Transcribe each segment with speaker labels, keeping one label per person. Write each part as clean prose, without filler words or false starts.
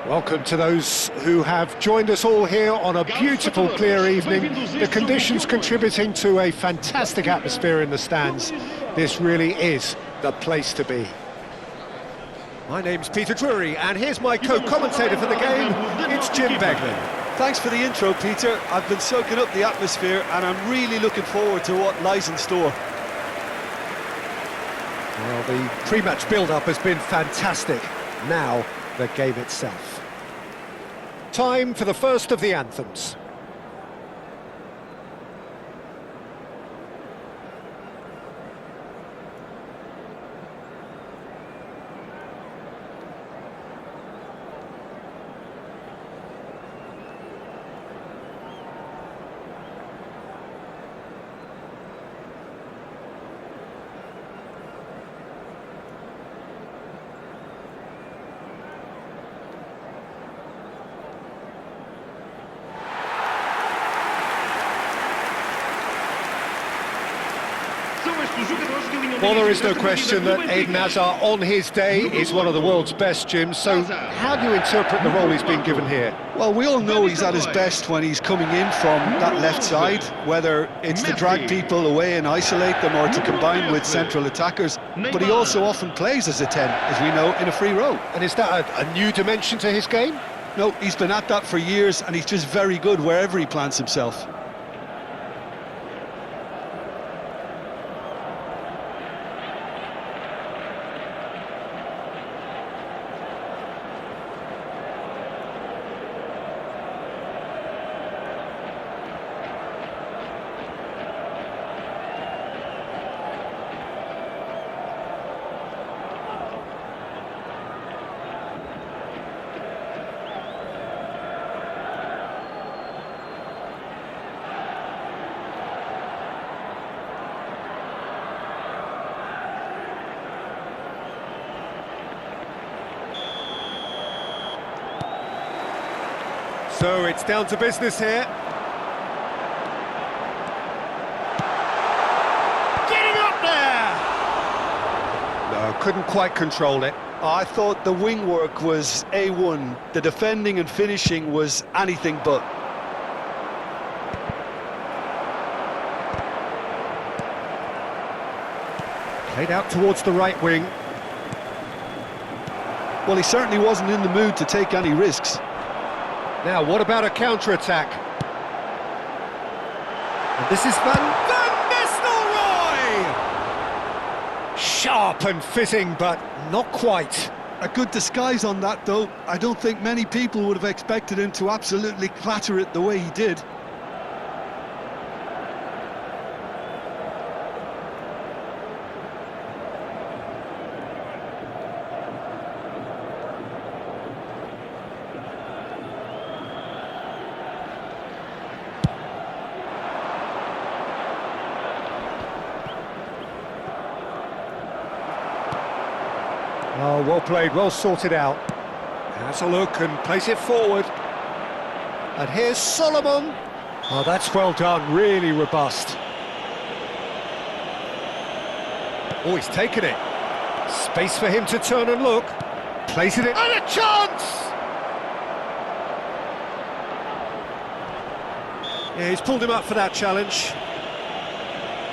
Speaker 1: Welcome to those who have joined us all here on a beautiful, clear evening. The conditions contributing to a fantastic atmosphere in the stands. This really is the place to be. My name's Peter Drury, and here's my co-commentator for the game. It's Jim Beglin.
Speaker 2: Thanks for the intro, Peter. I've been soaking up the atmosphere, and I'm really looking forward to what lies in store.
Speaker 1: Well, the pre-match build-up has been fantastic. Now, the game itself. Time for the first of the anthems. Well, there is no question that Eden Hazard on his day is one of the world's best, Jim. So how do you interpret the role he's been given here?
Speaker 2: Well, we all know he's at his best when he's coming in from that left side, whether it's to drag people away and isolate them or to combine with central attackers. But he also often plays as a 10, as we know, in a free role.
Speaker 1: And is that a new dimension to his game?
Speaker 2: No, he's been at that for years, and he's just very good wherever he plants himself.
Speaker 1: So it's down to business here. Getting up there! No, couldn't quite control it.
Speaker 2: I thought the wing work was A1. The defending and finishing was anything but.
Speaker 1: Played out towards the right wing.
Speaker 2: Well, he certainly wasn't in the mood to take any risks.
Speaker 1: Now, what about a counter-attack? And this is Van Nistelrooy! Sharp and fitting, but not quite.
Speaker 2: A good disguise on that, though. I don't think many people would have expected him to absolutely clatter it the way he did.
Speaker 1: Oh, well played, well sorted out. Has a look and plays it forward. And here's Solomon. Oh, that's well done, really robust. Oh, he's taken it. Space for him to turn and look. Plays it in. And a chance! Yeah, he's pulled him up for that challenge.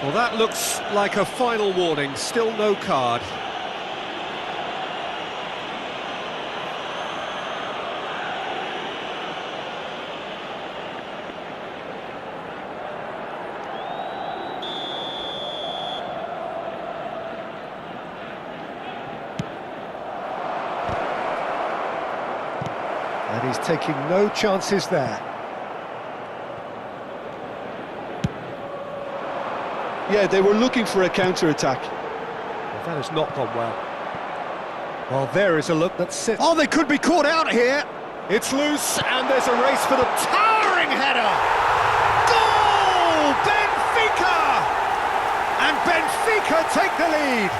Speaker 1: Well, that looks like a final warning. Still no card. And he's taking no chances there.
Speaker 2: Yeah, they were looking for a counter-attack.
Speaker 1: Well, that has not gone well. Well, there is a look that sits. Oh, they could be caught out here. It's loose, and there's a race for the towering header. Goal! Benfica! And Benfica take the lead.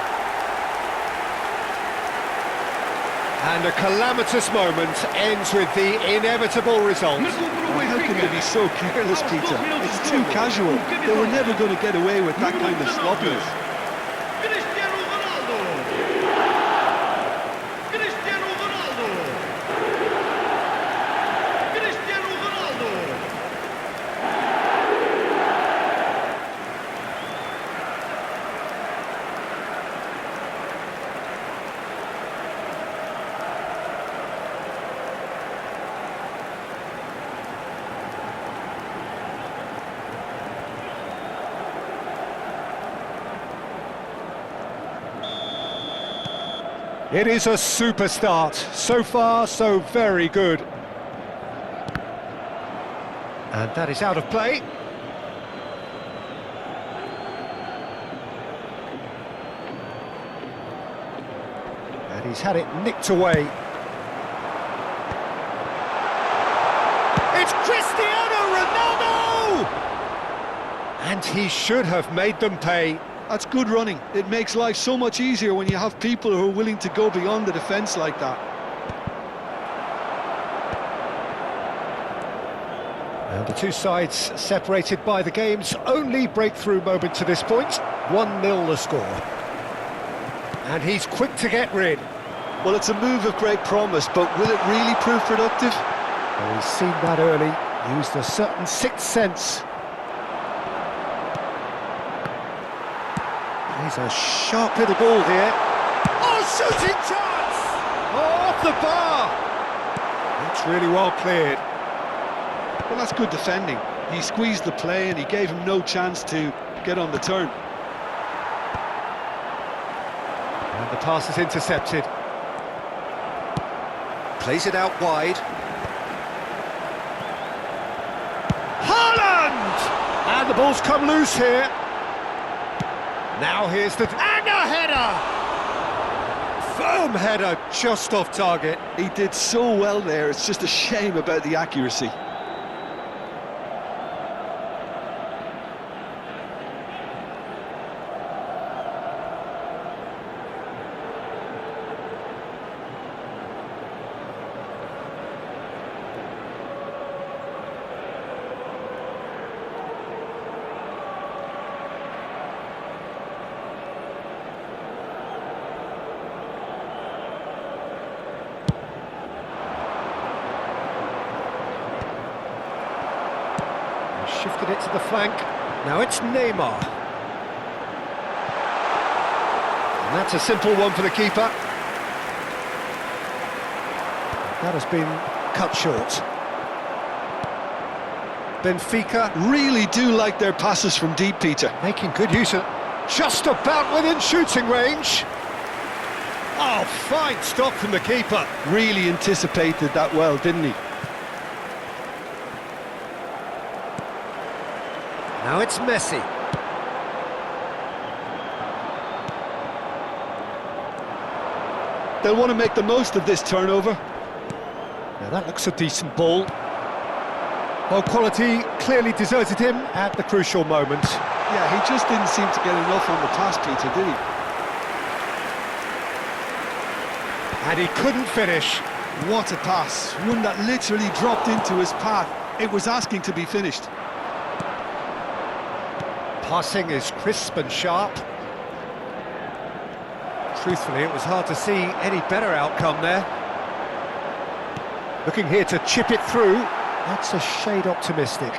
Speaker 1: And a calamitous moment ends with the inevitable result.
Speaker 2: How can they be so careless, Peter? It's too casual. They were never going to get away with that kind of sloppiness.
Speaker 1: It is a super start. So far, so very good. And that is out of play. And he's had it nicked away. It's Cristiano Ronaldo! And he should have made them pay.
Speaker 2: That's good running. It makes life so much easier when you have people who are willing to go beyond the defence like that.
Speaker 1: And the two sides separated by the game's only breakthrough moment to this point. 1-0 the score. And he's quick to get rid.
Speaker 2: Well, it's a move of great promise, but will it really prove productive?
Speaker 1: Well, he's seen that early, used a certain sixth sense. He's a sharp little ball here. Oh, shooting chance! Oh, off the bar! That's really well cleared.
Speaker 2: Well, that's good defending. He squeezed the play and he gave him no chance to get on the turn.
Speaker 1: And the pass is intercepted. Plays it out wide. Haaland! And the ball's come loose here. Now here's the... And a header! Firm header, just off target.
Speaker 2: He did so well there, it's just a shame about the accuracy.
Speaker 1: Shifted it to the flank. Now it's Neymar. And that's a simple one for the keeper. That has been cut short. Benfica
Speaker 2: Really do like their passes from deep, Peter.
Speaker 1: making good use of... Just about within shooting range. Oh, fine stop from the keeper.
Speaker 2: Really anticipated that well, didn't he?
Speaker 1: Now it's Messi.
Speaker 2: They'll want to make the most of this turnover.
Speaker 1: Now that looks a decent ball. Well, quality clearly deserted him at the crucial moment.
Speaker 2: Yeah, he just didn't seem to get enough on the pass, Peter, did he?
Speaker 1: And he couldn't finish.
Speaker 2: What a pass. One that literally dropped into his path. It was asking to be finished.
Speaker 1: Passing is crisp and sharp. Truthfully, it was hard to see any better outcome there. Looking here to chip it through. That's a shade optimistic.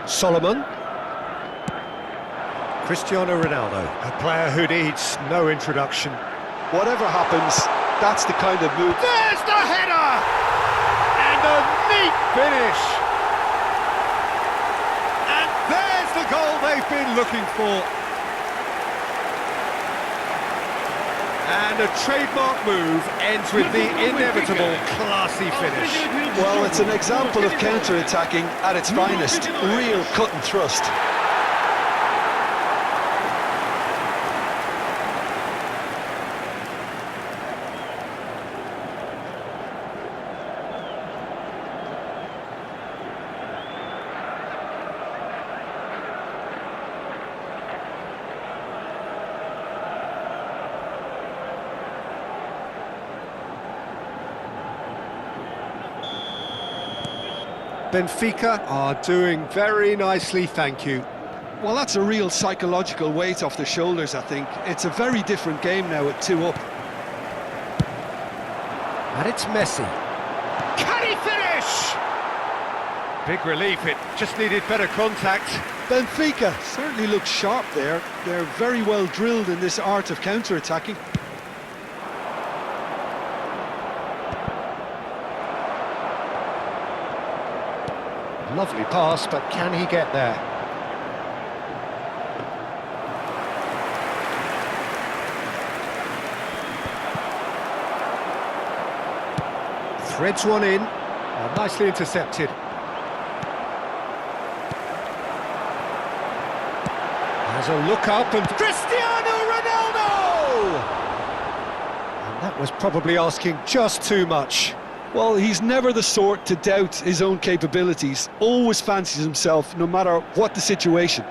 Speaker 1: Solomon. Cristiano Ronaldo, a player who needs no introduction.
Speaker 2: Whatever happens, that's the kind of move.
Speaker 1: There's the header! And a neat finish! And there's the goal they've been looking for. And a trademark move ends with the inevitable classy finish.
Speaker 2: Well, it's an example of counter-attacking at its finest. Real cut and thrust.
Speaker 1: Benfica are doing very nicely, thank you.
Speaker 2: Well, that's a real psychological weight off their shoulders, I think. It's a very different game now at 2 up.
Speaker 1: And it's Messi. Can he finish? Big relief, it just needed better contact.
Speaker 2: Benfica certainly looks sharp there. They're very well drilled in this art of counter-attacking.
Speaker 1: Lovely pass, but can he get there? Threads one in. Nicely intercepted. Has a look up and Cristiano Ronaldo! And that was probably asking just too much.
Speaker 2: Well, he's never the sort to doubt his own capabilities, always fancies himself no matter what the situation.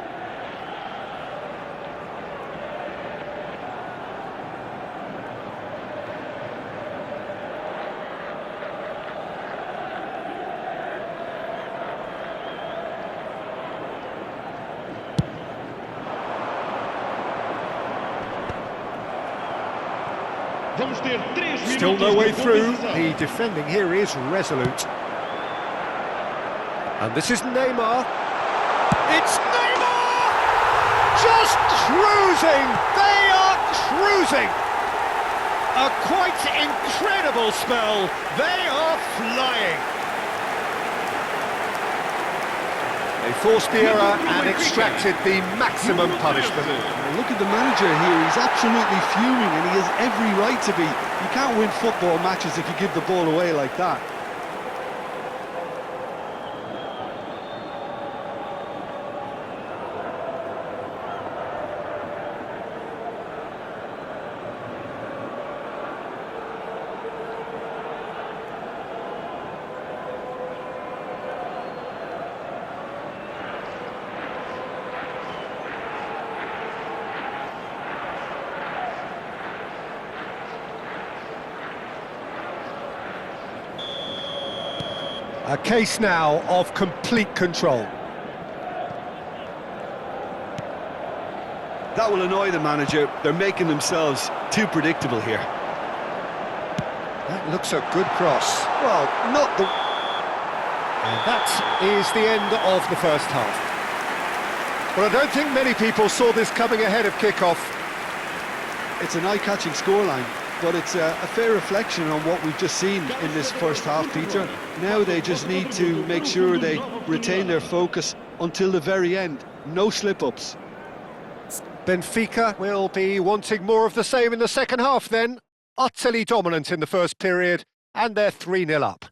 Speaker 1: Still no way through. The defending here is resolute. And this is Neymar. It's Neymar! Just cruising! They are cruising! A quite incredible spell. They are flying. They forced the error and extracted the maximum punishment.
Speaker 2: Well, look at the manager here, he's absolutely fuming and he has every right to be. You can't win football matches if you give the ball away like that.
Speaker 1: A case now of complete control.
Speaker 2: That will annoy the manager. They're making themselves too predictable here.
Speaker 1: That looks a good cross.
Speaker 2: Well, not the...
Speaker 1: And that is the end of the first half. Well, I don't think many people saw this coming ahead of kick-off.
Speaker 2: It's an eye-catching scoreline, but it's a fair reflection on what we've just seen in this first half, Peter. Now they just need to make sure they retain their focus until the very end. No slip-ups.
Speaker 1: Benfica will be wanting more of the same in the second half then. Utterly dominant in the first period, and they're 3-0 up.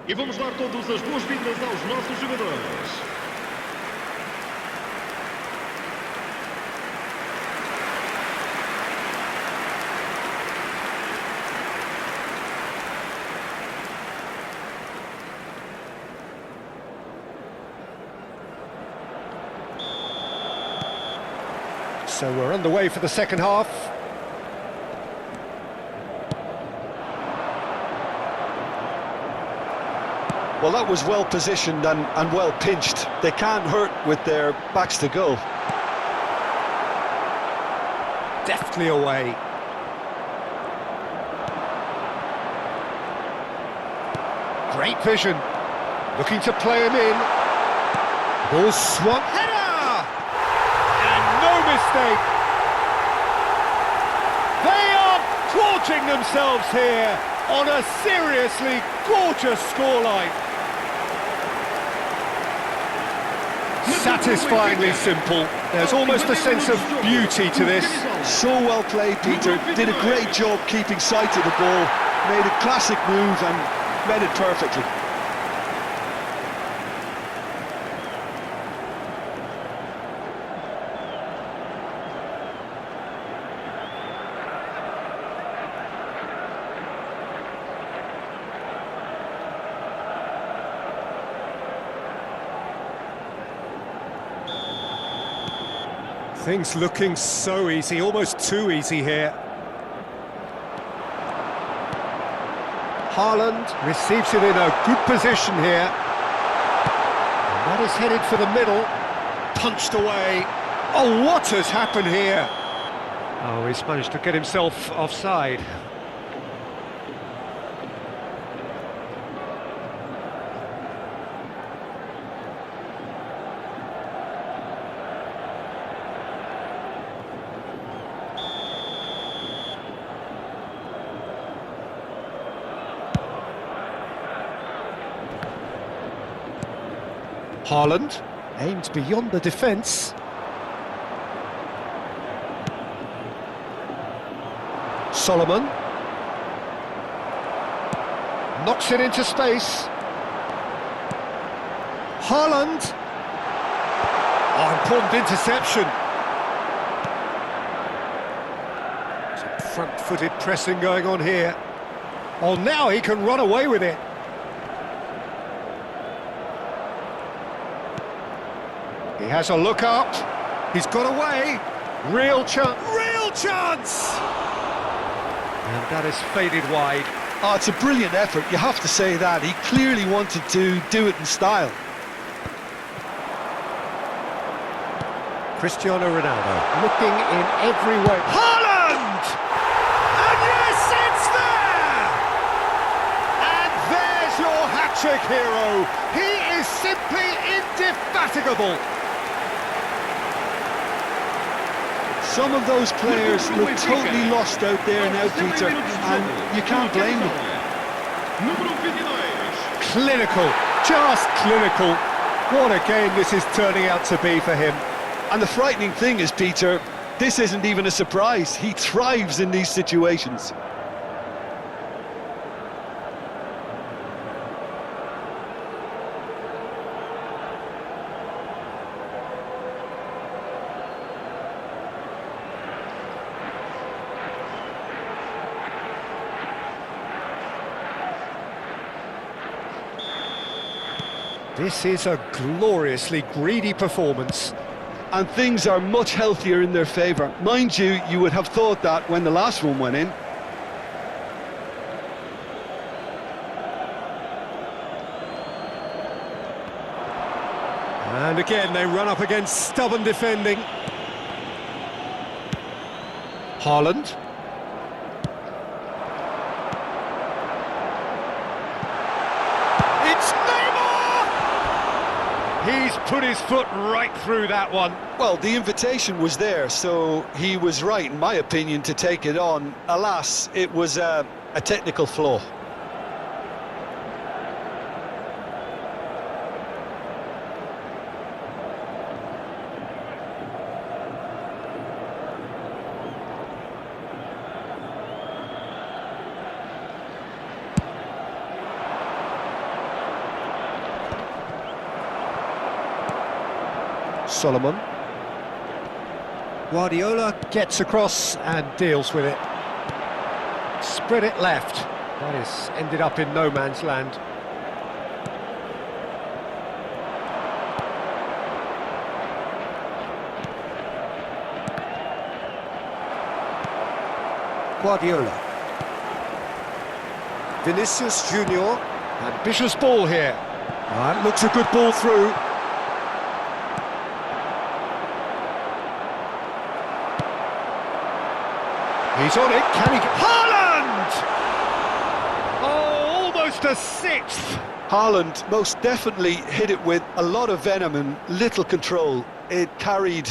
Speaker 3: E vamos dar todas as boas-vindas aos nossos jogadores.
Speaker 1: So we're underway for the second half.
Speaker 2: Well, that was well positioned and well pinched. They can't hurt with their backs to goal.
Speaker 1: Deftly away. Great vision. Looking to play him in. Ball swung. Header! And no mistake. They are gorging themselves here on a seriously gorgeous scoreline. Satisfyingly simple. There's almost a sense of beauty to this.
Speaker 2: So well played, Peter. Did a great job keeping sight of the ball. Made a classic move and read it perfectly.
Speaker 1: Things looking so easy, almost too easy here. Haaland receives it in a good position here. And that is headed for the middle. Punched away. Oh, what has happened here? Oh, he's managed to get himself offside. Haaland aimed beyond the defence. Solomon knocks it into space. Haaland. Oh, important interception. Some front-footed pressing going on here. Oh, now he can run away with it. He has a look up. He's got away. Real chance. Real chance! And that is faded wide.
Speaker 2: Oh, it's a brilliant effort, you have to say that. He clearly wanted to do it in style.
Speaker 1: Cristiano Ronaldo looking in every way. Haaland! And yes, it's there! And there's your hat-trick hero. He is simply indefatigable.
Speaker 2: Some of those players look totally lost out there now, Peter, and you can't blame them.
Speaker 1: Clinical, just clinical. What a game this is turning out to be for him.
Speaker 2: And the frightening thing is, Peter, this isn't even a surprise. He thrives in these situations.
Speaker 1: This is a gloriously greedy performance.
Speaker 2: And things are much healthier in their favour. Mind you, you would have thought that when the last one went in.
Speaker 1: And again, they run up against stubborn defending. Haaland. It's Neymar! He's put his foot right through that one.
Speaker 2: Well, the invitation was there, so he was right, in my opinion, to take it on. Alas, it was a technical flaw.
Speaker 1: Solomon. Guardiola gets across and deals with it. Spread it left. That is ended up in no man's land. Guardiola. Vinicius Junior. Ambitious ball here. That looks a good ball through. He's on it. Can he? Haaland! Oh, almost a sixth.
Speaker 2: Haaland most definitely hit it with a lot of venom and little control. It carried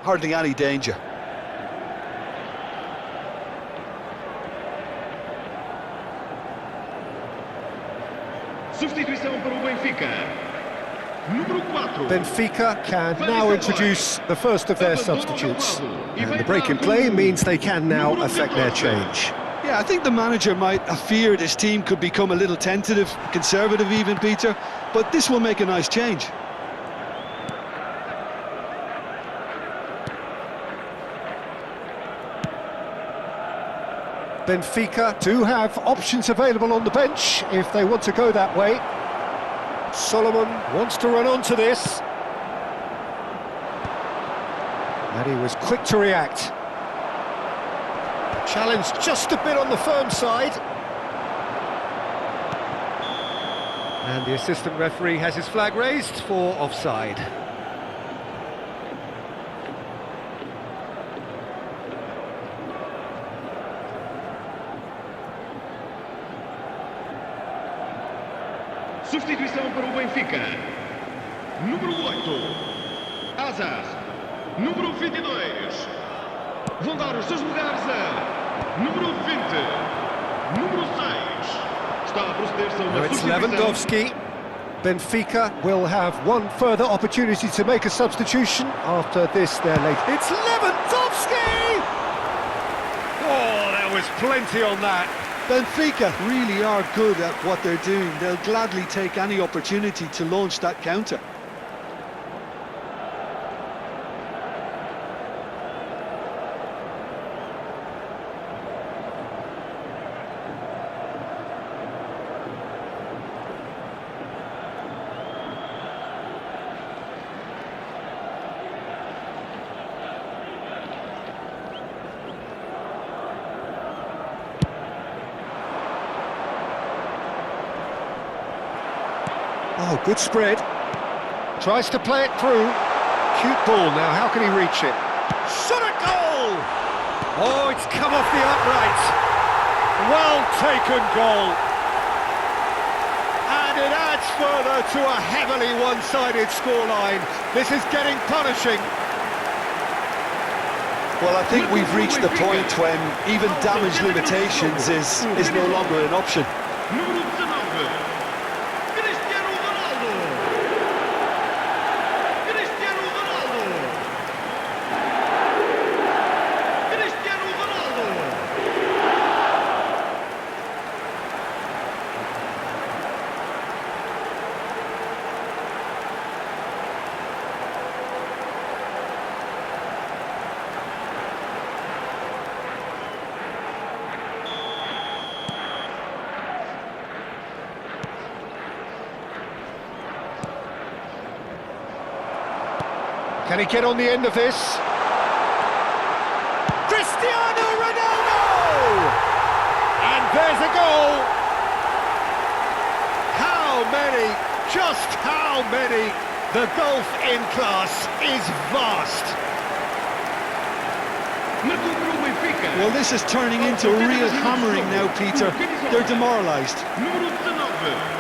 Speaker 2: hardly any danger.
Speaker 3: Substituição para o Benfica. Número 4.
Speaker 1: Benfica can now introduce the first of their substitutes. And the break in play means they can now affect their change.
Speaker 2: Yeah, I think the manager might have feared his team could become a little tentative, conservative even, Peter, but this will make a nice change.
Speaker 1: Benfica do have options available on the bench if they want to go that way. Solomon wants to run onto this. And he was quick to react. Challenge just a bit on the firm side. And the assistant referee has his flag raised for offside.
Speaker 3: Substituição para o Benfica. Número 8. Asas. Número 22. Vão dar os seus lugares a número 20. Número 6. Está a proceder-se a uma
Speaker 1: It's
Speaker 3: substituição.
Speaker 1: Lewandowski. Benfica will have one further opportunity to make a substitution after this they're late. It's Lewandowski! Oh, there was plenty on that.
Speaker 2: Benfica really are good at what they're doing. They'll gladly take any opportunity to launch that counter.
Speaker 1: Oh, good spread. Tries to play it through. Cute ball now, how can he reach it? Shot at goal! Oh, it's come off the upright. Well taken goal. And it adds further to a heavily one-sided scoreline. This is getting punishing.
Speaker 2: Well, I think we've reached the point when even damage limitations is no longer an option.
Speaker 3: Número 19. Cristiano Ronaldo. Cristiano Ronaldo. Cristiano Ronaldo.
Speaker 1: Can he get on the end of this? Cristiano Ronaldo! And there's a goal! How many? Just how many? The gulf in class is vast.
Speaker 3: Marcou para o Benfica.
Speaker 2: Well, this is turning into a real hammering now, Peter. They're demoralised.
Speaker 3: Número 19.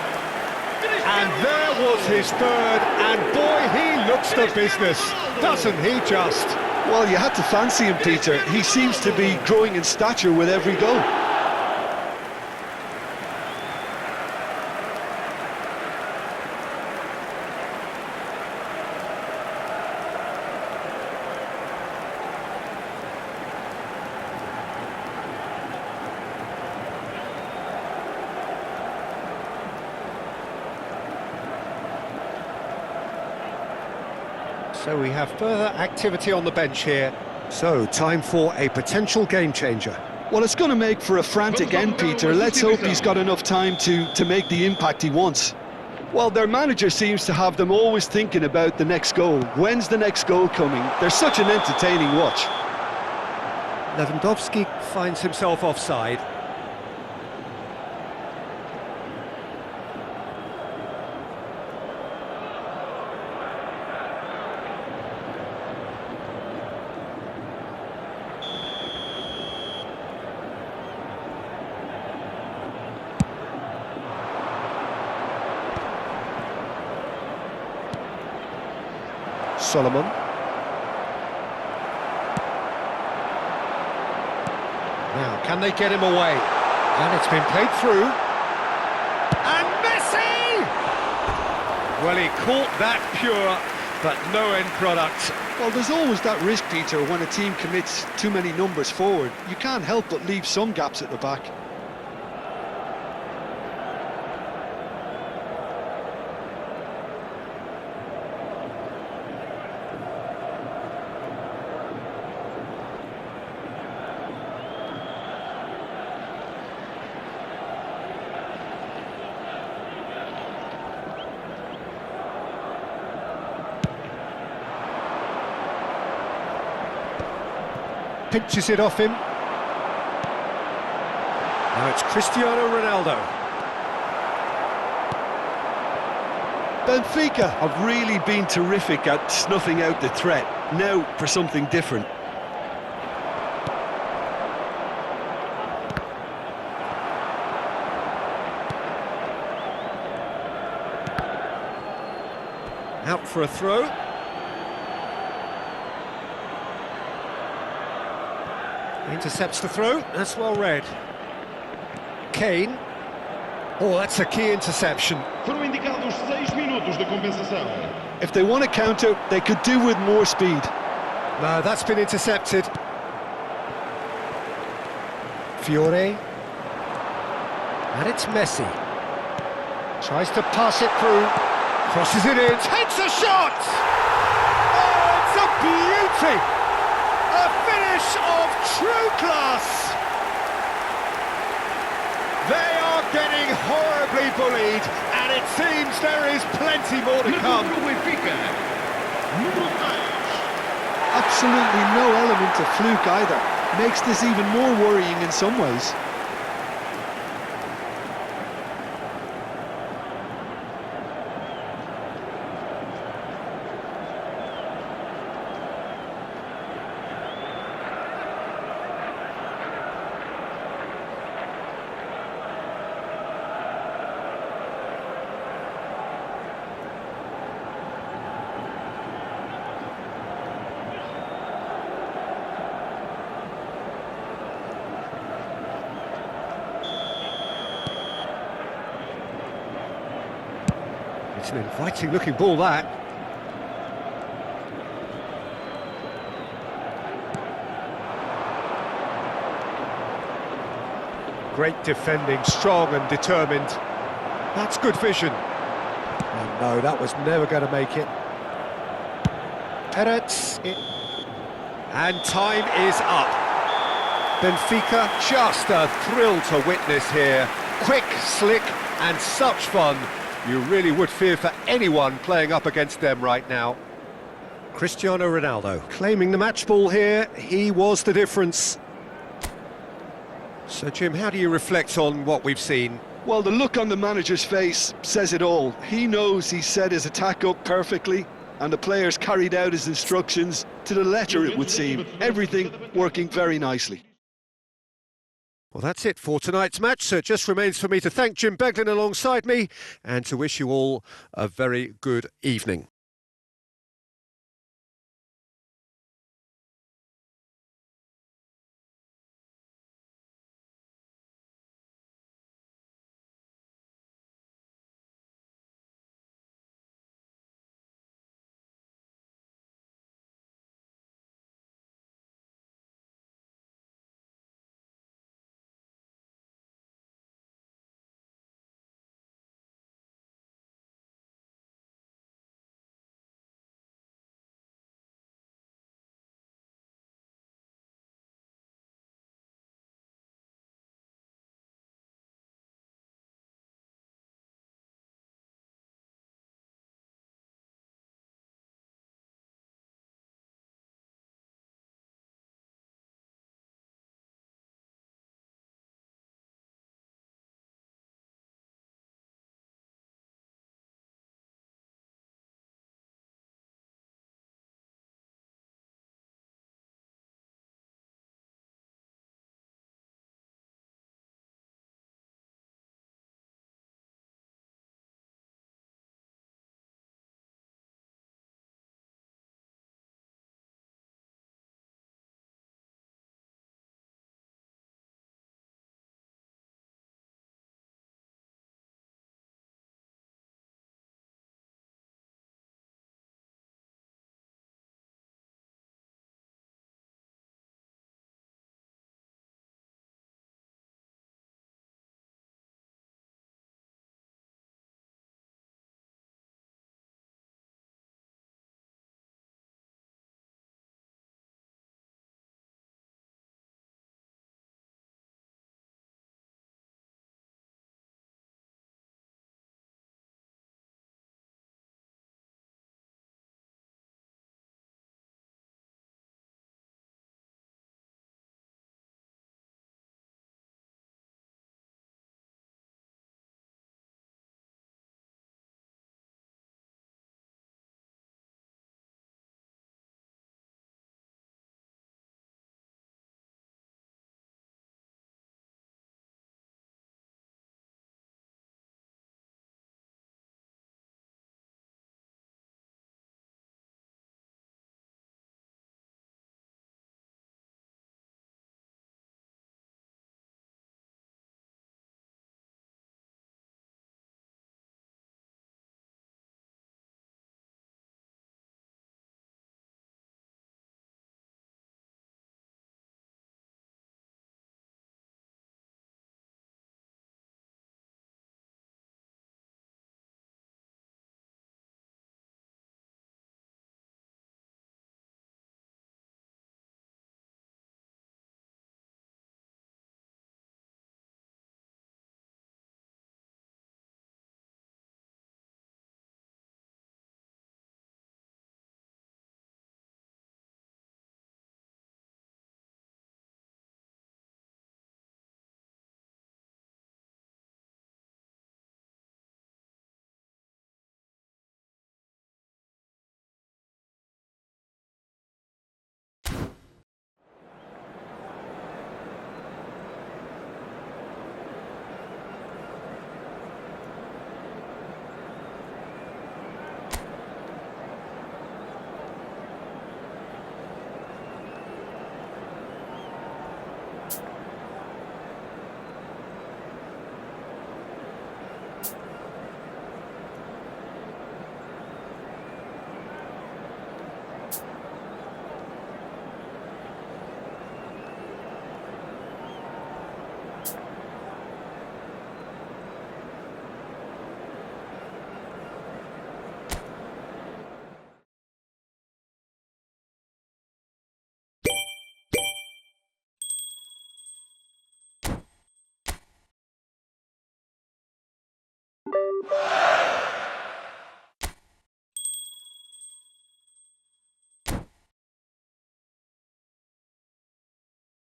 Speaker 1: And there was his third, and boy, he looks the business, doesn't he just?
Speaker 2: Well, you had to fancy him, Peter. He seems to be growing in stature with every goal.
Speaker 1: So we have further activity on the bench here. So, time for a potential game changer.
Speaker 2: Well, it's going to make for a frantic end, Peter. Let's hope he's got enough time to make the impact he wants. Well, their manager seems to have them always thinking about the next goal. When's the next goal coming? They're such an entertaining watch.
Speaker 1: Lewandowski finds himself offside. Solomon. Now, can they get him away? And it's been played through. And Messi! Well, he caught that pure, but no end product.
Speaker 2: Well, there's always that risk, Peter, when a team commits too many numbers forward. You can't help but leave some gaps at the back.
Speaker 1: Pinches it off him. Now it's Cristiano Ronaldo.
Speaker 2: Benfica have really been terrific at snuffing out the threat. Now for something different.
Speaker 1: Out for a throw. Intercepts the throw, that's well read. Kane. Oh, that's a key interception.
Speaker 3: Foram indicados 6 minutos de compensação.
Speaker 2: If they want to counter, they could do with more speed.
Speaker 1: No, that's been intercepted. Fiore. And it's Messi. Tries to pass it through. Crosses it in, takes a shot! Oh, it's a beauty! A finish of true class! They are getting horribly bullied, and it seems there is plenty more to come.
Speaker 2: Absolutely no element of fluke either. Makes this even more worrying in some ways.
Speaker 1: It's an inviting looking ball, that. Great defending, strong and determined. That's good vision. Oh no, that was never going to make it. Perez. And time is up. Benfica, just a thrill to witness here. Quick, slick and such fun. You really would fear for anyone playing up against them right now. Cristiano Ronaldo claiming the match ball here. He was the difference. So, Jim, how do you reflect on what we've seen?
Speaker 2: Well, the look on the manager's face says it all. He knows he set his attack up perfectly, and the players carried out his instructions to the letter, it would seem. Everything working very nicely.
Speaker 1: Well, that's it for tonight's match, so it just remains for me to thank Jim Beglin alongside me and to wish you all a very good evening.